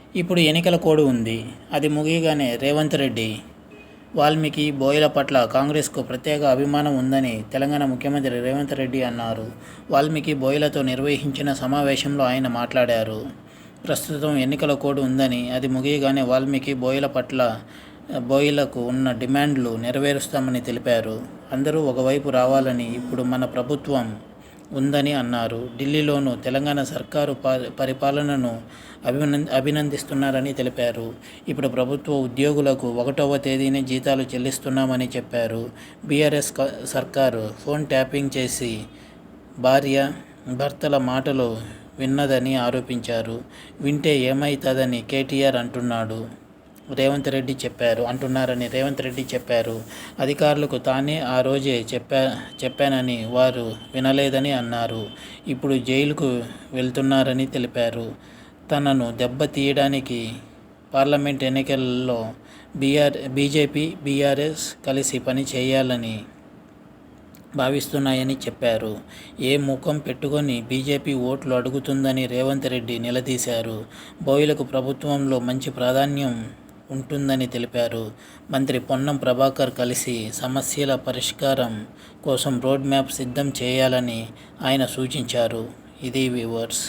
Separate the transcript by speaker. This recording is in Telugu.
Speaker 1: ఇప్పుడు ఎన్నికల కోడ్ ఉంది. అది ముగియగానే రేవంత్ రెడ్డి వాల్మీకి, బోయల పట్ల కాంగ్రెస్కు ప్రత్యేక అభిమానం ఉందని తెలంగాణ ముఖ్యమంత్రి రేవంత్ రెడ్డి అన్నారు. వాల్మీకి, బోయలతో నిర్వహించిన సమావేశంలో ఆయన మాట్లాడారు. ప్రస్తుతం ఎన్నికల కోడ్ ఉందని, అది ముగియగానే వాల్మీకి, బోయలకు ఉన్న డిమాండ్లు నెరవేరుస్తామని తెలిపారు. అందరూ ఒకవైపు రావాలని ఇప్పుడు మన ప్రభుత్వం ఉందని అన్నారు. ఢిల్లీలోనూ తెలంగాణ సర్కారు పరిపాలనను అభినందిస్తున్నారని తెలిపారు. ఇప్పుడు ప్రభుత్వ ఉద్యోగులకు 1వ తేదీనే జీతాలు చెల్లిస్తున్నామని చెప్పారు. బీఆర్ఎస్ సర్కారు ఫోన్ ట్యాపింగ్ చేసి భార్య, భర్తల మాటలు విన్నదని ఆరోపించారు. వింటే ఏమైతదని కేటీఆర్ అంటున్నారని రేవంత్ రెడ్డి చెప్పారు. అధికారులకు తానే ఆ రోజే చెప్పానని వారు వినలేదని అన్నారు. ఇప్పుడు జైలుకు వెళ్తున్నారని తెలిపారు. తనను దెబ్బతీయడానికి పార్లమెంట్ ఎన్నికల్లో బీజేపీ, బీఆర్ఎస్ కలిసి పని చేయాలని భావిస్తున్నాయని చెప్పారు. ఏ ముఖం పెట్టుకొని బీజేపీ ఓట్లు అడుగుతుందని రేవంత్ రెడ్డి నిలదీశారు. బోయలకు ప్రభుత్వంలో మంచి ప్రాధాన్యం ఉంటుందని తెలిపారు. మంత్రి పొన్నం ప్రభాకర్ కలిసి సమస్యల పరిష్కారం కోసం రోడ్ మ్యాప్ సిద్ధం చేయాలని ఆయన సూచించారు. ఇది వ్యూవర్స్.